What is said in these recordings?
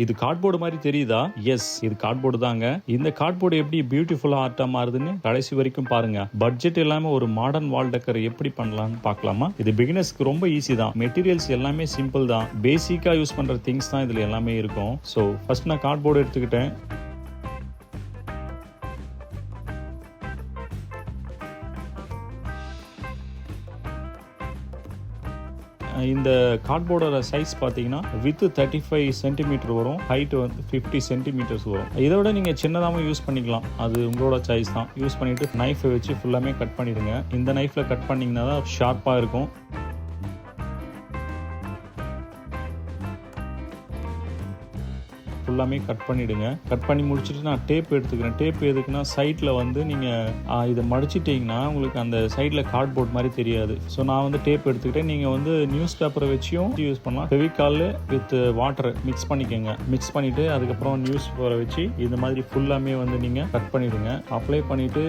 இது கார்ட்போர்டு மாதிரி தெரியுதா? எஸ், இது கார்ட்போர்டு தாங்க. இந்த கார்ட்போர்டு எப்படி பியூட்டிஃபுல்லா ஆர்ட்டா மாறுதுன்னு கடைசி வரைக்கும் பாருங்க. பட்ஜெட் இல்லாம ஒரு மாடர்ன் வால் டெக்கர் எப்படி பண்ணலாம்னு பார்க்கலாமா? இது பிகினர்ஸ்க்கு ரொம்ப ஈஸி தான். மெட்டீரியல்ஸ் எல்லாமே சிம்பிள் தான். பேசிக்கா யூஸ் பண்ற திங்ஸ் தான் இதுல எல்லாமே இருக்கும். ஸோ ஃபர்ஸ்ட் நான் கார்ட்போர்டு எடுத்துக்கிட்டேன். இந்த கார்ட்போர்டோட சைஸ் பார்த்தீங்கன்னா வித் 35 சென்டிமீட்டர் வரும், ஹைட் வந்து 50 சென்டிமீட்டர்ஸ் வரும். இதை விட நீங்கள் சின்னதாகவும் யூஸ் பண்ணிக்கலாம், அது உங்களோட சாய்ஸ் தான். யூஸ் பண்ணிட்டு நைஃபை வச்சு ஃபுல்லாமே கட் பண்ணிடுங்க. இந்த நைஃபில் கட் பண்ணிங்கன்னா தான் ஷார்ப்பாக இருக்கும். ஃபுல்லாமே கட் பண்ணிவிடுங்க. கட் பண்ணி முடிச்சுட்டு நான் டேப் எடுத்துக்கிறேன். டேப் எதுக்குன்னா சைடில் வந்து நீங்கள் இதை மடிச்சிட்டிங்கன்னா உங்களுக்கு அந்த சைடில் கார்ட்போர்ட் மாதிரி தெரியாது. ஸோ நான் வந்து டேப் எடுத்துக்கிட்டேன். நீங்கள் வந்து நியூஸ் பேப்பரை வச்சியும் யூஸ் பண்ணலாம். ஃபெவிகால் வித் வாட்டர் மிக்ஸ் பண்ணிக்கோங்க. மிக்ஸ் பண்ணிவிட்டு அதுக்கப்புறம் நியூஸ் பேப்பரை வச்சு இந்த மாதிரி ஃபுல்லாமே வந்து நீங்கள் கட் பண்ணிவிடுங்க. அப்ளை பண்ணிவிட்டு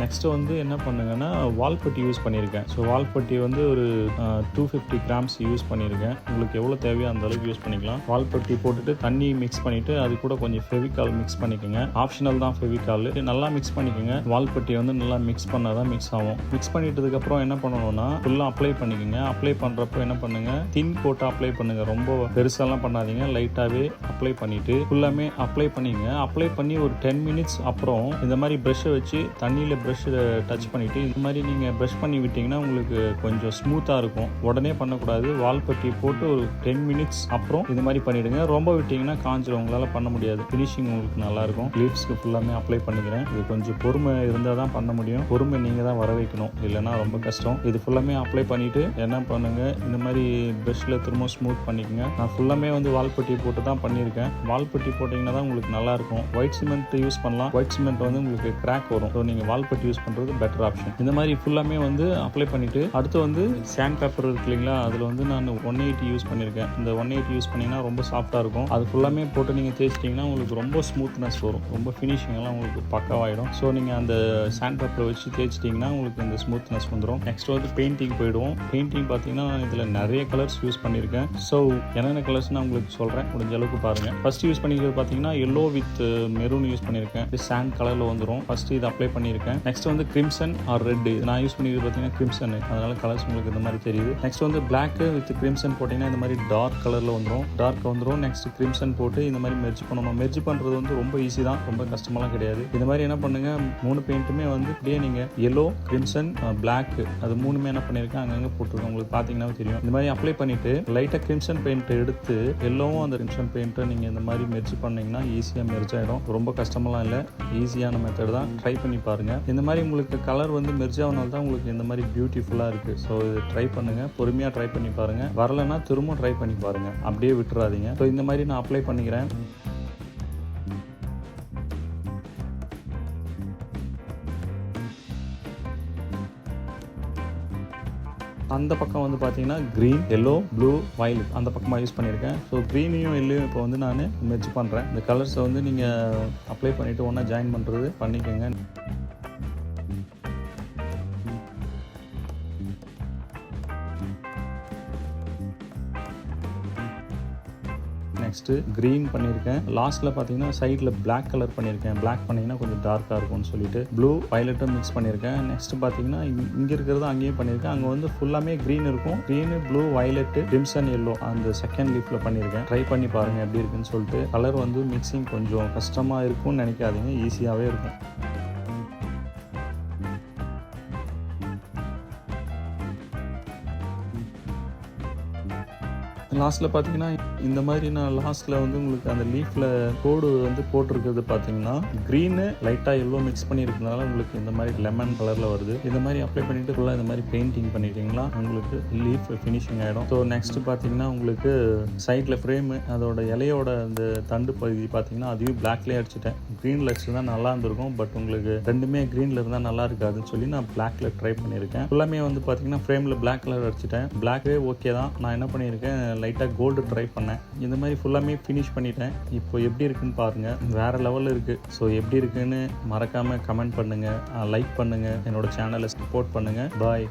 நெக்ஸ்ட்டு வந்து என்ன பண்ணுங்கன்னா வால்பட்டி யூஸ் பண்ணியிருக்கேன். ஸோ வால்பட்டி வந்து ஒரு 250 கிராம்ஸ் யூஸ் பண்ணியிருக்கேன். உங்களுக்கு எவ்வளோ தேவையோ அந்த அளவுக்கு யூஸ் பண்ணிக்கலாம். வால்பட்டி போட்டுட்டு தண்ணி மிக்ஸ் பண்ணிவிட்டு அது கூட கொஞ்சம் ஃபெவிகால் மிக்ஸ் பண்ணிக்கோங்க. ஆப்ஷனல் தான் ஃபெவிகால். நல்லா மிக்ஸ் பண்ணிக்கோங்க. வால்பட்டி வந்து நல்லா மிக்ஸ் பண்ணால் தான் மிக்ஸ் ஆகும். மிக்ஸ் பண்ணிட்டதுக்கப்புறம் என்ன பண்ணணும்னா ஃபுல்லாக அப்ளை பண்ணிக்கோங்க. அப்ளை பண்ணுறப்போ என்ன பண்ணுங்கள், தின் போட்டு அப்ளை பண்ணுங்கள். ரொம்ப பெருசாலாம் பண்ணாதீங்க. லைட்டாகவே அப்ளை பண்ணிவிட்டு ஃபுல்லாமே அப்ளை பண்ணிங்க. அப்ளை பண்ணி ஒரு 10 மினிட்ஸ் அப்புறம் இந்த மாதிரி ப்ரெஷ்ஷை வச்சு தண்ணியில் ப்ரஷ் டச் பண்ணிவிட்டு இந்த மாதிரி நீங்கள் ப்ரஷ் பண்ணி விட்டிங்கன்னா உங்களுக்கு கொஞ்சம் ஸ்மூத்தாக இருக்கும். உடனே பண்ணக்கூடாது. வால்பட்டி போட்டு ஒரு 10 மினிட்ஸ் அப்புறம் இந்த மாதிரி பண்ணிவிடுங்க. ரொம்ப விட்டிங்கன்னா காஞ்சிடும், உங்களால் பண்ண முடியாது. ஃபினிஷிங் உங்களுக்கு நல்லாயிருக்கும். லீவ்ஸ்க்கு ஃபுல்லாமே அப்ளை பண்ணிக்கிறேன். இது கொஞ்சம் பொறுமை இருந்தால் தான் பண்ண முடியும். பொறுமை நீங்கள் தான் வர வைக்கணும், இல்லைன்னா ரொம்ப கஷ்டம். இது ஃபுல்லாமே அப்ளை பண்ணிவிட்டு என்ன பண்ணுங்கள், இந்த மாதிரி ப்ரஷ்ஷில் திரும்ப ஸ்மூத் பண்ணிக்கோங்க. நான் ஃபுல்லாமே வந்து வால்பட்டி போட்டு தான் பண்ணியிருக்கேன். வால்பட்டி போட்டிங்கன்னா தான் உங்களுக்கு நல்லாயிருக்கும். ஒயிட் சிமெண்ட் யூஸ் பண்ணலாம். ஒயிட் சிமெண்ட் வந்து உங்களுக்கு கிராக் வரும். ஸோ நீங்கள் வால்பட்டி யூஸ் பண்ணுறது பெட்டர் ஆப்ஷன். இந்த மாதிரி ஃபுல்லாமே வந்து அப்ளை பண்ணிவிட்டு அடுத்து வந்து சாண்ட் பேப்பர் இருக்கு இல்லைங்களா, அதில் வந்து நான் 180 யூஸ் பண்ணியிருக்கேன். இந்த 180 யூஸ் பண்ணிங்கன்னா ரொம்ப சாஃப்டாக இருக்கும். அது ஃபுல்லாமே போட்டு நீங்கள் தேய்ச்சிட்டிங்கன்னா உங்களுக்கு ரொம்ப ஸ்மூத்னஸ் வரும். ரொம்ப ஃபினிஷிங்கெல்லாம் உங்களுக்கு பக்காவாயிடும். ஸோ நீங்கள் அந்த சாண்ட் பேப்பரை வச்சு தேய்ச்சிட்டிங்கன்னா உங்களுக்கு இந்த ஸ்மூத்னஸ் வந்துடும். நெக்ஸ்ட் வந்து பெயிண்டிங் போயிடுவோம். பெயிண்டிங் பார்த்தீங்கன்னா நான் இதில் நிறைய கலர்ஸ் யூஸ் பண்ணியிருக்கேன். ஸோ என்னென்ன கலர்ஸ் நான் உங்களுக்கு சொல்கிறேன், முடிஞ்ச அளவுக்கு பாருங்கள். ஃபர்ஸ்ட் யூஸ் பண்ணிக்கிறது பார்த்தீங்கன்னா எல்லோ வித் மெரூன் யூஸ் பண்ணியிருக்கேன். இது சாண்ட் கலரில் வந்துடும். ஃபர்ஸ்ட் இது அப்ளை பண்ணியிருக்கேன். நெக்ஸ்ட் வந்து கிரிம்சன் ஆர் ரெட். நான் யூஸ் பண்ணிக்கிறது பார்த்தீங்கன்னா கிரிம்சன், அதனால கலர்ஸ் உங்களுக்கு இந்த மாதிரி தெரியுது. நெக்ஸ்ட் வந்து பிளாக் வித் கிரிம்சன் போட்டிங்கன்னா இந்த மாதிரி டார்க் கலரில் வந்துடும். நெக்ஸ்ட் கிரிம்சன் போட்டு இந்த மாதிரி மெர்ஜ் பண்ணணும். மெர்ஜ் பண்ணுறது வந்து ரொம்ப ஈஸி தான், ரொம்ப கஷ்டமெல்லாம் கிடையாது. இந்த மாதிரி என்ன பண்ணுங்க, 3 பெயிண்ட்டுமே வந்து இப்படியே நீங்கள் எல்லோ, கிரிம்சன், பிளாக் அது 3மே என்ன பண்ணியிருக்கேன் அங்கங்கே போட்டிருக்கேன். உங்களுக்கு பார்த்தீங்கன்னா தெரியும். இந்த மாதிரி அப்ளை பண்ணிவிட்டு லைட்டாக கிரிம்சன் பெயிண்ட் எடுத்து எல்லோவும் அந்த கிரிம்சன் பெயிண்ட்டை நீங்கள் இந்த மாதிரி மெர்ஜ் பண்ணிங்கன்னா ஈஸியாக மெர்ஜ் ஆகிடும். ரொம்ப கஷ்டமெல்லாம் இல்லை, ஈஸியான மெத்தட் தான். ட்ரை பண்ணி பாருங்கள். இந்த மாதிரி உங்களுக்கு கலர் வந்து மெர்ஜ் ஆகனால தான் உங்களுக்கு இந்த மாதிரி பியூட்டிஃபுல்லாக இருக்குது. ஸோ இது ட்ரை பண்ணுங்கள், பொறுமையாக ட்ரை பண்ணி பாருங்கள். வரலைன்னா திரும்ப ட்ரை பண்ணி பாருங்கள், அப்படியே விட்டுறாதீங்க. ஸோ இந்த மாதிரி நான் அப்ளை பண்ணிக்கிறேன். அந்த பக்கம் வந்து பார்த்தீங்கன்னா க்ரீன், எல்லோ, ப்ளூ, வயலட் அந்த பக்கமாக யூஸ் பண்ணியிருக்கேன். ஸோ க்ரீனையும் எல்லோயும் இப்போ வந்து நான் மெர்ஜ் பண்ணுறேன். இந்த கலர்ஸை வந்து நீங்கள் அப்ளை பண்ணிவிட்டு ஒன்றா ஜாயின் பண்ணுறது பண்ணிக்கோங்க. நெக்ஸ்ட்டு க்ரீன் பண்ணியிருக்கேன். லாஸ்ட்டில் பார்த்தீங்கன்னா சைடில் பிளாக் கலர் பண்ணியிருக்கேன். பிளாக் பண்ணிங்கன்னா கொஞ்சம் டார்க்காக இருக்கும்னு சொல்லிட்டு ப்ளூ வயலட்டும் மிக்ஸ் பண்ணியிருக்கேன். நெக்ஸ்ட்டு பார்த்தீங்கன்னா இங்கே இருக்கிறது அங்கேயும் பண்ணியிருக்கேன். அங்கே வந்து ஃபுல்லாமே க்ரீன் இருக்கும். Green, blue, violet, crimson, yellow அந்த செகண்ட் லீஃபில் பண்ணியிருக்கேன். ட்ரை பண்ணி பாருங்கள் எப்படி இருக்குன்னு சொல்லிட்டு. கலர் வந்து மிக்சிங் கொஞ்சம் கஷ்டமாக இருக்கும்னு நினைக்காதீங்க, ஈஸியாகவே இருக்கும். லாஸ்ட்டில் பார்த்தீங்கன்னா இந்த மாதிரி நான் லாஸ்ட்டில் வந்து உங்களுக்கு அந்த லீஃபில் கோடு வந்து போட்டிருக்கிறது பார்த்தீங்கன்னா க்ரீனு லைட்டாக எல்லோ மிக்ஸ் பண்ணியிருக்கிறதுனால உங்களுக்கு இந்த மாதிரி லெமன் கலரில் வருது. இந்த மாதிரி அப்ளை பண்ணிவிட்டு ஃபுல்லாக இந்த மாதிரி பெயிண்டிங் பண்ணிட்டீங்களா உங்களுக்கு லீஃப் ஃபினிஷிங் ஆகிடும். ஸோ நெக்ஸ்ட்டு பார்த்தீங்கன்னா உங்களுக்கு சைடில் ஃப்ரேமு அதோட இலையோட அந்த தண்டு பகுதி பார்த்தீங்கன்னா அதையும் பிளாக்லேயே அடிச்சுட்டேன். க்ரீனில் அடிச்சு தான் நல்லா இருந்திருக்கும். பட் உங்களுக்கு ரெண்டுமே க்ரீனில் இருந்தால் நல்லா இருக்காதுன்னு சொல்லி நான் பிளாக்ல ட்ரை பண்ணியிருக்கேன். ஃபுல்லாமே வந்து பார்த்தீங்கன்னா ஃப்ரேமில் பிளாக் கலர் அடிச்சுட்டேன். பிளாக்கே ஓகே தான். நான் என்ன பண்ணியிருக்கேன், லைட்டாக கோல்டு ட்ரை பண்ணேன். இந்த மாதிரி ஃபுல்லாமே ஃபினிஷ் பண்ணிட்டேன். இப்போ எப்படி இருக்குன்னு பாருங்கள், வேறு லெவலில் இருக்குது. ஸோ எப்படி இருக்குன்னு மறக்காமல் கமெண்ட் பண்ணுங்கள், லைக் பண்ணுங்கள், என்னோடய சேனலை சப்போர்ட் பண்ணுங்கள். பாய்.